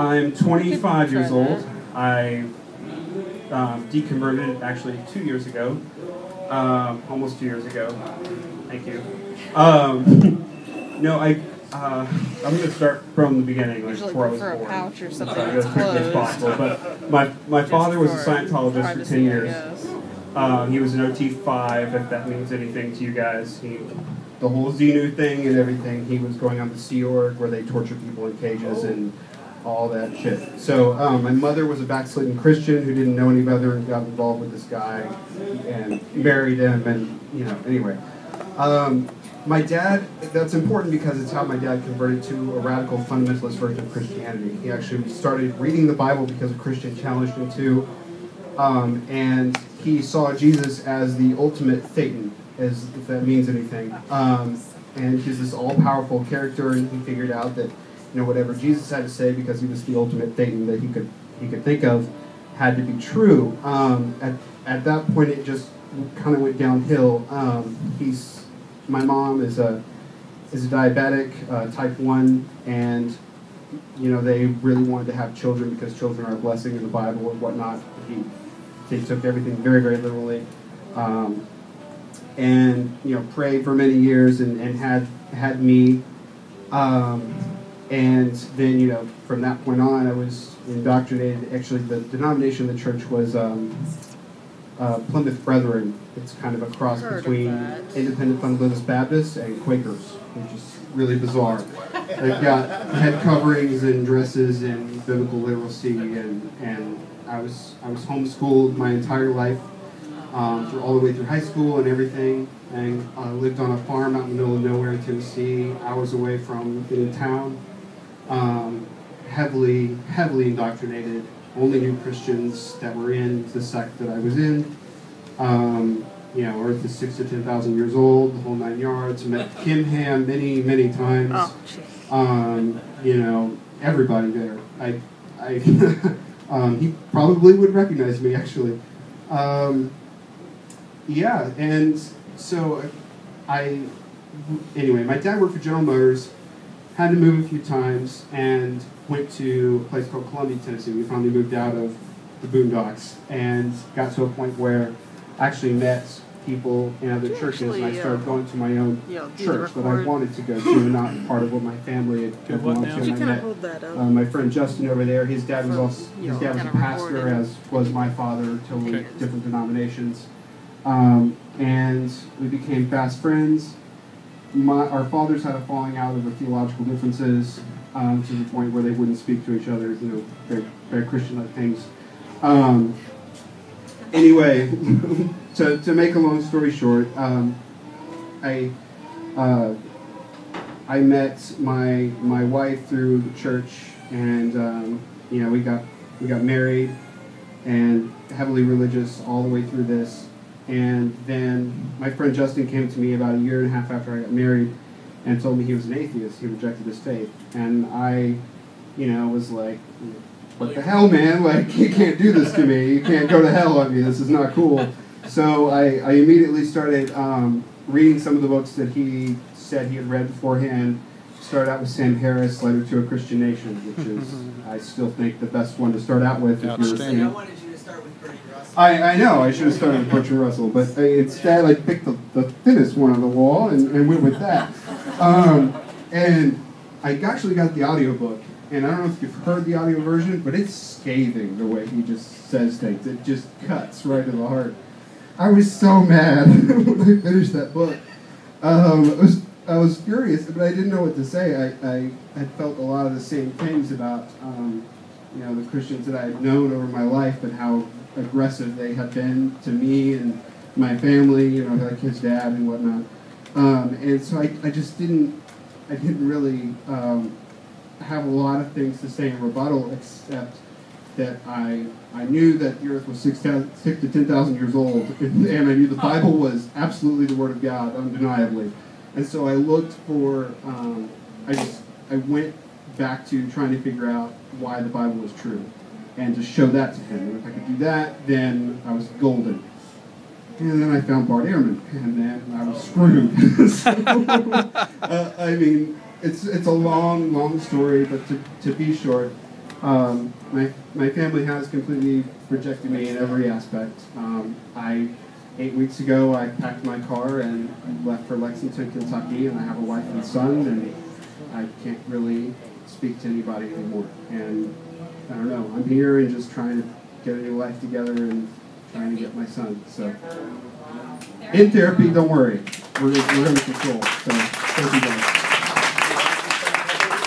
I'm 25 years old. I deconverted actually 2 years ago. Almost 2 years ago. Thank you. No, I'm going to start from the beginning, like before I was born. A pouch or something As quickly as possible. But my father was a Scientologist for 10 years. He was an OT5, if that means anything to you guys. The whole Xenu thing and everything. He was going on the Sea Org where they torture people in cages and all that shit. So my mother was a backslidden Christian who didn't know any better and got involved with this guy and married him and, anyway. My dad, that's important because it's how my dad converted to a radical fundamentalist version of Christianity. He actually started reading the Bible because a Christian challenged him to, and he saw Jesus as the ultimate Satan, if that means anything. And he's this all-powerful character, and he figured out that whatever Jesus had to say, because he was the ultimate Satan that he could think of, had to be true. At that point, it just kind of went downhill. My mom is a diabetic, type 1, and they really wanted to have children because children are a blessing in the Bible and whatnot. They took everything very, very literally, and prayed for many years and had me, and then from that point on I was indoctrinated. Actually, the denomination of the church was Plymouth Brethren. It's kind of a cross between Independent Fundamentalist Baptists and Quakers, which is really bizarre. They've got head coverings and dresses and biblical literacy, and I was homeschooled my entire life, all the way through high school and everything, and I lived on a farm out in the middle of nowhere in Tennessee, hours away from in town. Heavily indoctrinated. Only knew Christians that were in the sect that I was in. Earth is 6,000 to 10,000 years old, the whole 9 yards. Met Kim Ham many times. Everybody there. He probably would recognize me, actually. And so anyway, my dad worked for General Motors, had to move a few times, and went to a place called Columbia, Tennessee. We finally moved out of the boondocks and got to a point where I actually met people in other churches, and I started going to my own church that I wanted to go to, and not part of what my family had belonged to. And I met my friend Justin over there. His dad was a pastor, as was my father, totally different denominations. And we became fast friends. Our fathers had a falling out over theological differences, to the point where they wouldn't speak to each other. Very, very Christian-like things. Anyway, to make a long story short, I met my wife through the church, and we got married, and heavily religious all the way through this. And then my friend Justin came to me about 1.5 years after I got married and told me he was an atheist. He rejected his faith. And I, was like, what the hell, man? Like, you can't do this to me. You can't go to hell on me. This is not cool. So I immediately started reading some of the books that he said he had read beforehand. Started out with Sam Harris' Letter to a Christian Nation, which is, I still think, the best one to start out with. If you're I wanted you to start with Bernie Russell. I know, I should have started with Bertrand Russell, but instead I picked the thinnest one on the wall and went with that. And I actually got the audiobook, and I don't know if you've heard the audio version, but it's scathing the way he just says things. It just cuts right to the heart. I was so mad when I finished that book. I was furious, but I didn't know what to say. I had felt a lot of the same things about the Christians that I had known over my life, and how aggressive they had been to me and my family, like his dad and whatnot. And so I just didn't really have a lot of things to say in rebuttal, except that I knew that the earth was 6,000 to 10,000 years old, and I knew the Bible was absolutely the Word of God, undeniably. And so I looked for, I went back to trying to figure out why the Bible was true, and to show that to him. And if I could do that, then I was golden. And then I found Bart Ehrman, and then I was screwed. So, it's a long story, but to be short, My family has completely rejected me in every aspect. 8 weeks ago, I packed my car and left for Lexington, Kentucky, and I have a wife and son, and I can't really speak to anybody anymore. And I don't know, I'm here and just trying to get a new life together and trying to get my son. So, in therapy, don't worry, we're under control. So, thank you guys.